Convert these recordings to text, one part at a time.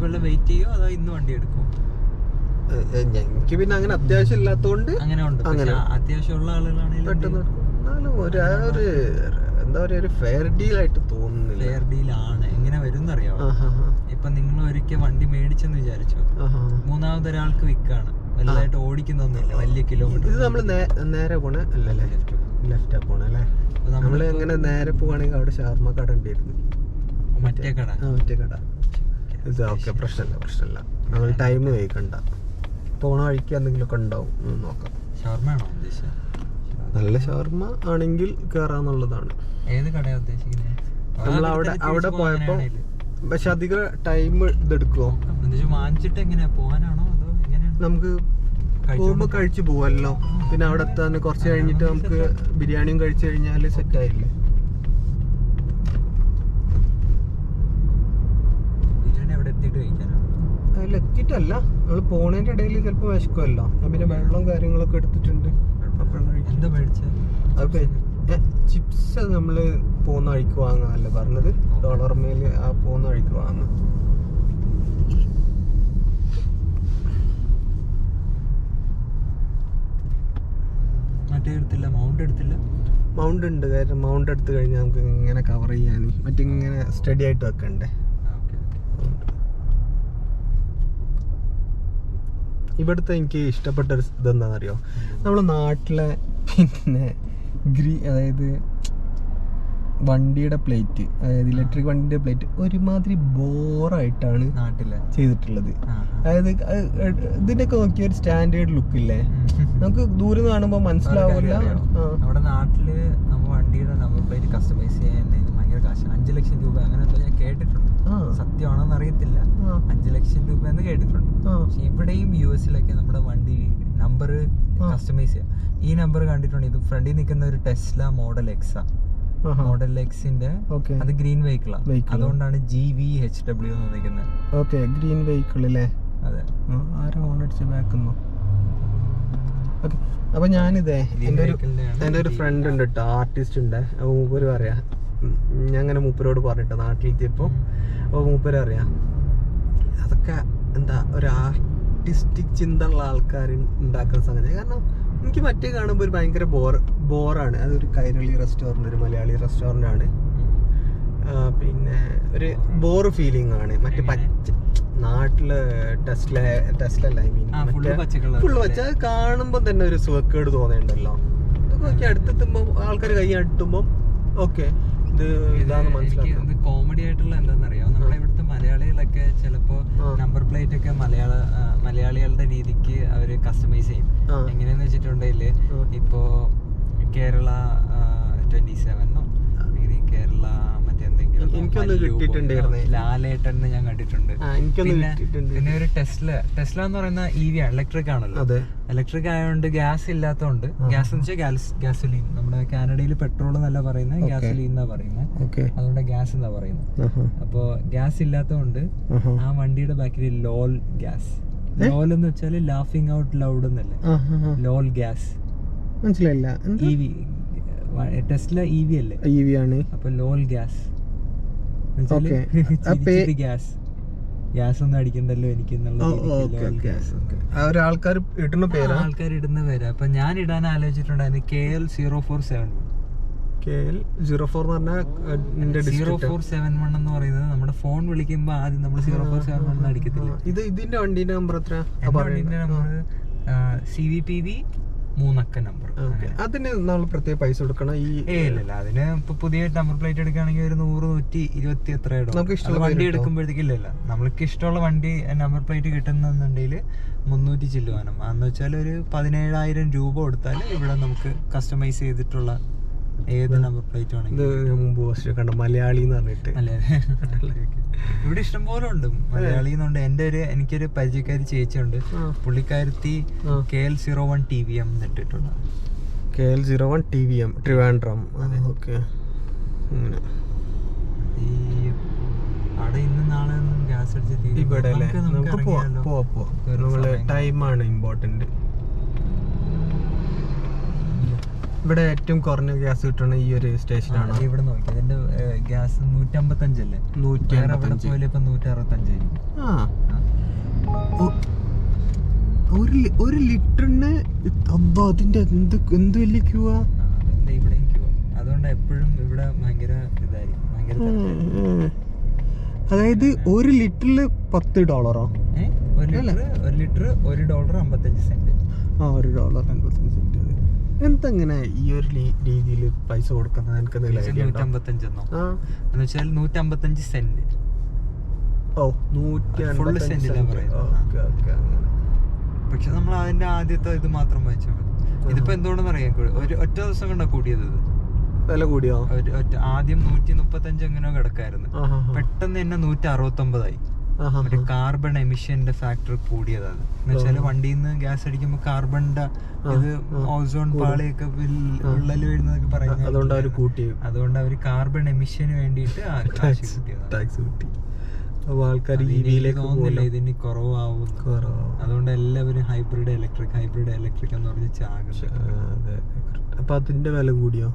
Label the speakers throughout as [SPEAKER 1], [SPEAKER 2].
[SPEAKER 1] വല്ല വെയിറ്റ് ചെയ്യോ അതോ ഇന്ന് വണ്ടി എടുക്കും?
[SPEAKER 2] എനിക്ക് പിന്നെ അങ്ങനെ അത്യാവശ്യം ഇല്ലാത്തോണ്ട്
[SPEAKER 1] അങ്ങനെ ഉണ്ട്. അത്യാവശ്യമുള്ള ആളുകളാണെങ്കിൽ
[SPEAKER 2] പെട്ടെന്ന് എന്നാലും ഒരു എന്താ പറയാ ഒരു ഫെയർ ഡീൽ ആയിട്ട് തോന്നുന്നില്ല.
[SPEAKER 1] ഫെയർ ഡീലാണ്. എങ്ങനെ വരും എന്നറിയാമോ? ഇപ്പൊ നിങ്ങൾ ഒരിക്കൽ വണ്ടി മേടിച്ചെന്ന് വിചാരിച്ചോ, മൂന്നാമതൊരാൾക്ക് വിൽക്കാണ്, വലുതായിട്ട് ഓടിക്കുന്നൊന്നുമില്ല, വലിയ കിലോമീറ്റർ.
[SPEAKER 2] ഇത് നമ്മള് നേരെ പോണേ അല്ലല്ലേ? ലെഫ്റ്റാ പോണേ അല്ലേ? നമ്മള് എങ്ങനെ നേരെ പോവാണെങ്കിൽ അവിടെ ഷവർമ്മ കട ഉണ്ടായിരുന്നു.
[SPEAKER 1] മറ്റേ കട
[SPEAKER 2] ഇത് ഓക്കെ, പ്രശ്നമില്ല. നമ്മൾ ടൈം വൈകണ്ട, പോണ വഴിക്ക് എന്തെങ്കിലുമൊക്കെ ഉണ്ടാവും, നോക്കാം.
[SPEAKER 1] ഷവർമ്മയാണോ ഉദ്ദേശിച്ചത്?
[SPEAKER 2] നല്ല ഷവർമ്മ ആണെങ്കിൽ കേറാന്നുള്ളതാണ്.
[SPEAKER 1] ഏത് കടയാ ഉദ്ദേശിക്കുന്നത്?
[SPEAKER 2] നമ്മൾ അവിടെ പോയപ്പോ പക്ഷെ അധികം ടൈം ഇതെടുക്കുവോ?
[SPEAKER 1] വാങ്ങിച്ചിട്ട് എങ്ങനെയാ പോകാനാണോ അതോ എങ്ങനെയാണ്?
[SPEAKER 2] നമുക്ക് പോകുമ്പോ കഴിച്ചു പോവല്ലോ, പിന്നെ അവിടെ എത്താൻ കുറച്ച് കഴിഞ്ഞിട്ട് നമുക്ക് ബിരിയാണിയും കഴിച്ചു കഴിഞ്ഞാല് സെറ്റ് ആയില്ലേ?
[SPEAKER 1] ബിരിയാണി അവിടെ എത്തിയിട്ട് കഴിക്കാനാണ്?
[SPEAKER 2] അതിൽ എത്തിയിട്ടല്ല, നമ്മൾ പോണേന്റെ ഇടയിൽ ചിലപ്പോ വിശക്കുമല്ലോ, പിന്നെ വെള്ളം കാര്യങ്ങളൊക്കെ എടുത്തിട്ടുണ്ട്.
[SPEAKER 1] എന്താ മേടിച്ചത്?
[SPEAKER 2] അത് ചിപ്സ് നമ്മള് പോകുന്ന വഴിക്ക് വാങ്ങാനല്ലേ പറഞ്ഞത്? ഡോളർമേൽ ആ പോകുന്ന വഴിക്ക് വാങ്ങാം.
[SPEAKER 1] മറ്റേ എടുത്തില്ല, മൗണ്ട്
[SPEAKER 2] ഉണ്ട്. കാരണം മൗണ്ട് എടുത്തു കഴിഞ്ഞാൽ നമുക്ക് ഇങ്ങനെ കവർ ചെയ്യാൻ മറ്റിങ്ങനെ സ്റ്റഡി ആയിട്ട് വെക്കണ്ടേ. ഇവിടുത്തെ എനിക്ക് ഇഷ്ടപ്പെട്ട ഒരു ഇതെന്താണെന്നറിയോ? നമ്മളെ നാട്ടിലെ പിന്നെ അതായത് വണ്ടിയുടെ പ്ലേറ്റ്, അതായത് ഇലക്ട്രിക് വണ്ടിയുടെ പ്ലേറ്റ് ഒരുമാതിരി ബോറായിട്ടാണ് നാട്ടിലെ ചെയ്തിട്ടുള്ളത്. അതായത് ഇതിന്റെയൊക്കെ നോക്കിയ ഒരു സ്റ്റാൻഡേർഡ് ലുക്ക് ഇല്ലേ, നമുക്ക് ദൂരം കാണുമ്പോൾ മനസ്സിലാവില്ല.
[SPEAKER 1] നമ്മുടെ നാട്ടില് നമ്മൾ വണ്ടിയുടെ നമ്പർ പ്ലേറ്റ് കസ്റ്റമൈസ് ചെയ്യാൻ ഭയങ്കര കാശ്, 5 ലക്ഷം രൂപ അങ്ങനെ എന്തോ ഞാൻ കേട്ടിട്ടുണ്ട്. സത്യമാണോന്ന് അറിയത്തില്ല, 5 ലക്ഷം രൂപ എന്ന് കേട്ടിട്ടുണ്ട്. പക്ഷെ ഇവിടെയും US-ലൊക്കെ നമ്മുടെ വണ്ടി നമ്പർ കസ്റ്റമൈസ് ചെയ്യാം. ഈ നമ്പർ കണ്ടിട്ടുണ്ട്, ഇത് ഫ്രണ്ടിൽ നിൽക്കുന്ന ഒരു ടെസ്ല മോഡൽ എക്സാ, മോഡൽ എക്സിന്റെ അത് ഗ്രീൻ വെഹിക്കിളാ, അതുകൊണ്ടാണ് GVHW എന്ന് നിൽക്കുന്നത്.
[SPEAKER 2] ഗ്രീൻ വെഹിക്കിൾ അല്ലേ?
[SPEAKER 1] അതെ.
[SPEAKER 2] ആരോ ഓൺ അടിച്ച് ബാക്കുന്നു. അപ്പൊ ഞാനിതേ എൻ്റെ ഒരു ഫ്രണ്ട് ഉണ്ട് കേട്ടോ, ആർട്ടിസ്റ്റ് ഉണ്ട്. അപ്പൊ മൂപ്പര് പറയാ, ഞാൻ അങ്ങനെ മൂപ്പരോട് പറഞ്ഞിട്ടോ നാട്ടിലെത്തിയപ്പോ, അപ്പൊ മൂപ്പര് അറിയാ അതൊക്കെ എന്താ ഒരു ആർട്ടിസ്റ്റിക് ചിന്ത ഉള്ള ആൾക്കാർ ഉണ്ടാക്കുന്ന സംഗതി. കാരണം എനിക്ക് മറ്റേ കാണുമ്പോൾ ഒരു ഭയങ്കര ബോറാണ്. അതൊരു കൈരളി റെസ്റ്റോറൻറ്റ്, ഒരു മലയാളി റെസ്റ്റോറൻ്റ് ആണ്. പിന്നെ ഒരു ബോറ് ഫീലിംഗ് ആണ്. മറ്റേ പച്ച നാട്ടില് ടെസ്ലല്ല, ഐ മീൻ ഫുള്ള് പച്ച. അത് കാണുമ്പോൾ തന്നെ ഒരു സുഖക്കേട് തോന്നുന്നുണ്ടല്ലോ. ഇതൊക്കെ നോക്കി അടുത്തെത്തുമ്പോൾ ആൾക്കാർ കൈ അടുത്തുമ്പോൾ ഓക്കെ ഇതാണ് മനസ്സിലാക്കുന്നത്.
[SPEAKER 1] കോമഡി ആയിട്ടുള്ള എന്താണെന്നറിയാം, നമ്മുടെ ഇവിടുത്തെ മലയാളികളൊക്കെ ചിലപ്പോ നമ്പർ പ്ലേറ്റ് ഒക്കെ മലയാളികളുടെ രീതിക്ക് അവര് കസ്റ്റമൈസ് ചെയ്യും. എങ്ങനെയാന്ന് വെച്ചിട്ടുണ്ടെങ്കിൽ ഇപ്പോ കേരള 27 കേരള മറ്റെന്തെങ്കിലും ലാലേട്ടൻ ഞാൻ കണ്ടിട്ടുണ്ട്. പിന്നെ ഒരു ടെസ്ല എന്ന് പറയുന്ന EV ആണ്, ഇലക്ട്രിക് ആണല്ലോ. ഇലക്ട്രിക് ആയതുകൊണ്ട് ഗ്യാസ് ഇല്ലാത്തതുകൊണ്ട്, ഗ്യാസ് എന്ന് വെച്ചാൽ ഗ്യാസോലിൻ, നമ്മുടെ കാനഡയിൽ പെട്രോൾ എന്നല്ല പറയുന്നത്, ഗ്യാസോലിൻ എന്നാ പറയുന്നത്. അതുകൊണ്ട് ഗ്യാസ് എന്നാ പറയുന്നത്. അപ്പോ ഗ്യാസ് ഇല്ലാത്തതുകൊണ്ട് ആ വണ്ടിയുടെ ബാക്കിൽ ലോൽ ഗ്യാസ്, ലോൽ എന്ന് വെച്ചാൽ ലാഫിംഗ് ഔട്ട് ലൗഡ് എന്നല്ലേ, ലോൽ ഗ്യാസ്.
[SPEAKER 2] മനസ്സിലായില്ല.
[SPEAKER 1] EV ടെസ്ല EV അല്ലേ?
[SPEAKER 2] EV ആണ്.
[SPEAKER 1] അപ്പൊ ലോൽ ഗ്യാസ്, ഗ്യാസ് ഒന്നും അടിക്കണ്ടല്ലോ എനിക്ക്
[SPEAKER 2] ആൾക്കാർ ഇടുന്ന
[SPEAKER 1] പേര്. അപ്പൊ ഞാൻ ഇടാൻ ആലോചിച്ചിട്ടുണ്ടായിരുന്നു KL0471.
[SPEAKER 2] KL04
[SPEAKER 1] എന്ന് പറയുന്നത് നമ്മുടെ ഫോൺ വിളിക്കുമ്പോ ആദ്യം നമ്മൾ 0471 അടിക്കത്തില്ല.
[SPEAKER 2] ഇതിന്റെ വണ്ടിന്റെ നമ്പർ എത്ര?
[SPEAKER 1] വണ്ടിന്റെ നമ്പർ CVPV 3 അക്ക നമ്പർ.
[SPEAKER 2] അതിന് നമ്മൾ പ്രത്യേക പൈസ കൊടുക്കണം?
[SPEAKER 1] ഇല്ല, അതിന് ഇപ്പൊ പുതിയ നമ്പർ പ്ലേറ്റ് എടുക്കുകയാണെങ്കിൽ ഒരു 100-120 എത്ര ഇടും. വണ്ടി എടുക്കുമ്പോഴത്തേക്കില്ല, നമ്മൾക്ക് ഇഷ്ടമുള്ള വണ്ടി നമ്പർ പ്ലേറ്റ് കിട്ടുന്നുണ്ടെങ്കിൽ 300 ചില്ലുവാനും, എന്ന് വെച്ചാൽ ഒരു 17,000 രൂപ കൊടുത്താൽ ഇവിടെ നമുക്ക് കസ്റ്റമൈസ് ചെയ്തിട്ടുള്ള ഏത് നമ്പർ പ്ലേറ്റ് ആണെങ്കിൽ.
[SPEAKER 2] മലയാളി എന്ന് പറഞ്ഞിട്ട്
[SPEAKER 1] ഇവിടെ ഇഷ്ടംപോലെ ഉണ്ട് മലയാളി എന്നുണ്ട്. എനിക്കൊരു പരിചയക്കാരി ചേച്ചിയുണ്ട്, പുള്ളിക്കാരത്തി KL01 TVM ഇട്ടിട്ടുണ്ട്.
[SPEAKER 2] KL01 TVM Trivandrum.
[SPEAKER 1] അവിടെ ഇന്ന് നാളെ ഒന്നും ഗ്യാസ് അടിച്ച്
[SPEAKER 2] ഇവിടെ ടൈമാണ് ഇമ്പോർട്ടന്റ്. ഇവിടെ ഏറ്റവും കുറഞ്ഞ ഗ്യാസ് കിട്ടുന്ന ഈ ഒരു സ്റ്റേഷനാണ്.
[SPEAKER 1] ഇവിടെ നോക്കി ഇതിന്റെ ഗ്യാസ് 155 അല്ലേ? 165. 165 ആയിരിക്കും.
[SPEAKER 2] ഒരു ലിറ്ററിന് അതിന്റെ എന്ത് വലിയ ക്യൂ ആ.
[SPEAKER 1] അതുകൊണ്ട് ഇവിടെയും ക്യൂ. അതുകൊണ്ട് എപ്പോഴും ഇവിടെ ഭയങ്കര ഇതായിരിക്കും, ഭയങ്കര തിരക്കായിരിക്കും.
[SPEAKER 2] അതായത് ഒരു ലിറ്ററിൽ $10.
[SPEAKER 1] ഒരു ലിറ്റർ $1.55.
[SPEAKER 2] ആ, $1.55. എന്തെങ്ങനെ ഈ ഒരു രീതിയിൽ പൈസ കൊടുക്കുന്നത്? എനിക്ക്
[SPEAKER 1] 155 എന്ന് വെച്ചാൽ 155 സെന്റ്.
[SPEAKER 2] ഓ,
[SPEAKER 1] Full cent ഇലാ പറയുന്നത്. പക്ഷെ നമ്മൾ അതിന്റെ ആദ്യത്തെ ഇത് മാത്രം വായിച്ചാൽ മതി. ഇതിപ്പോ എന്തുകൊണ്ടെന്ന് അറിയാം, ഒറ്റ ദിവസം കൊണ്ടാ കൂടിയത്. ഇത്
[SPEAKER 2] വില കൂടിയോ?
[SPEAKER 1] ആദ്യം 135 എങ്ങനെയോ കിടക്കായിരുന്നു, പെട്ടെന്ന് തന്നെ 169 മറ്റേ കാർബൺ എമിഷന്റെ ഫാക്ടർ കൂടിയതാണ്. എന്ന് വെച്ചാല് വണ്ടിയിൽ നിന്ന് ഗ്യാസ് അടിക്കുമ്പോ കാർബണിന്റെ ഇത് ഓസോൺ പാളിയൊക്കെ ഉള്ളിൽ വീഴുന്നതൊക്കെ പറയുന്നത്. അതുകൊണ്ട് അവര് കാർബൺ എമിഷന് വേണ്ടിയിട്ട്
[SPEAKER 2] ടാക്സ് കൂട്ടി. ആൾക്കാർ
[SPEAKER 1] തോന്നുന്നില്ല ഇതിന് കുറവാവും. അതുകൊണ്ട് എല്ലാവരും ഹൈബ്രിഡ് ഇലക്ട്രിക് എന്ന് പറഞ്ഞ് ചാകുന്നത്.
[SPEAKER 2] അപ്പൊ അതിന്റെ വില കൂടിയോ?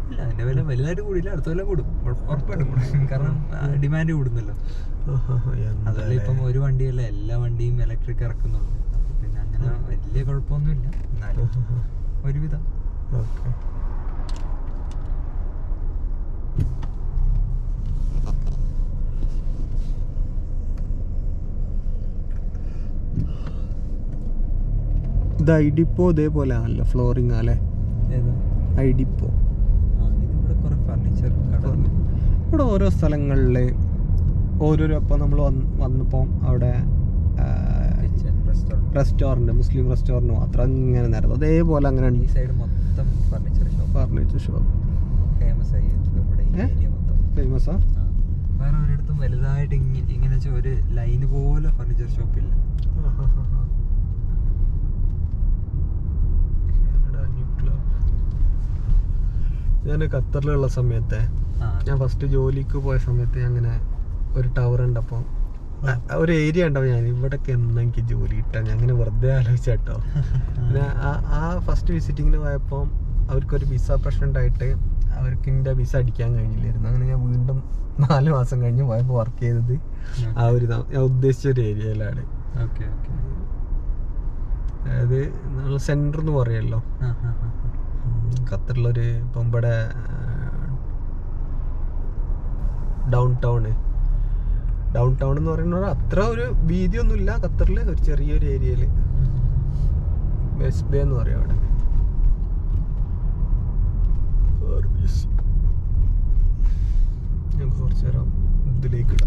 [SPEAKER 1] ഇല്ല, അതിന്റെ വില വലുതായിട്ട് കൂടിയില്ല. അടുത്ത വില കൂടും, ഉറപ്പായിട്ടും കൂടും. കാരണം ഡിമാൻഡ് കൂടുന്നല്ലോ. അതല്ല, ഇപ്പം ഒരു വണ്ടിയല്ല, എല്ലാ വണ്ടിയും ഇലക്ട്രിക് ഇറക്കുന്നുണ്ട്. പിന്നെ അങ്ങനെ വലിയ കുഴപ്പമൊന്നുമില്ല, എന്നാലും ഒരുവിധം.
[SPEAKER 2] ഇത് ഐഡിപ്പോ ഇതേപോലെ ആണല്ലോ, ഫ്ലോറിംഗ് ആല്ലേ? ഐഡിപ്പോ ഇവിടെ ഓരോ സ്ഥലങ്ങളില് ഓരോരോ. ഇപ്പം നമ്മൾ വന്നപ്പോൾ അവിടെ റെസ്റ്റോറൻറ്റ്, മുസ്ലിം റെസ്റ്റോറൻറ്റ് മാത്രം അങ്ങനെ നേരം അതേപോലെ അങ്ങനെ
[SPEAKER 1] ഈ സൈഡ് മൊത്തം
[SPEAKER 2] ഫർണിച്ചർ ഷോപ്പ് ഫേമസാ.
[SPEAKER 1] വേറെ ഒരിടത്തും വലുതായിട്ട് ഇങ്ങനെ ഒരു ലൈന് പോലെ ഫർണിച്ചർ ഷോപ്പില്ല.
[SPEAKER 2] ഞാൻ ഖത്തറിലുള്ള സമയത്തെ, ഞാൻ ഫസ്റ്റ് ജോലിക്ക് പോയ സമയത്ത് അങ്ങനെ ഒരു ടവർ ഉണ്ടപ്പോൾ, ഒരു ഏരിയ ഉണ്ടപ്പോൾ ഞാൻ ഇവിടൊക്കെ എന്നാ എനിക്ക് ജോലി കിട്ടാൻ ഞാൻ അങ്ങനെ വെറുതെ ആലോചിച്ചാട്ടോ. പിന്നെ ആ ഫസ്റ്റ് വിസിറ്റിങ്ങിന് പോയപ്പോൾ അവർക്കൊരു വിസ പ്രശ്നം ഉണ്ടായിട്ട് അവർക്ക് എൻ്റെ വിസ അടിക്കാൻ കഴിഞ്ഞില്ലായിരുന്നു. അങ്ങനെ ഞാൻ വീണ്ടും 4 മാസം കഴിഞ്ഞ് പോയപ്പോൾ വർക്ക് ചെയ്തത് ആ ഒരു ഞാൻ ഉദ്ദേശിച്ച ഒരു ഏരിയയിലാണ്. അതായത് നമ്മൾ സെൻറ്റർ എന്ന് പറയുമല്ലോ ഖത്തറിലൊരു. ഇപ്പം ഇവിടെ ഡൗൺ ടൗൺ എന്ന് പറയുന്നത് അത്ര ഒരു വീതിയൊന്നുമില്ല ഖത്തറിൽ, ഒരു ചെറിയൊരു ഏരിയയിൽ വെസ്റ്റ് ബേ എന്ന് പറയും അവിടെ. ഞാൻ കുറച്ച് നേരം ഇതിലേക്ക് ഇടാം.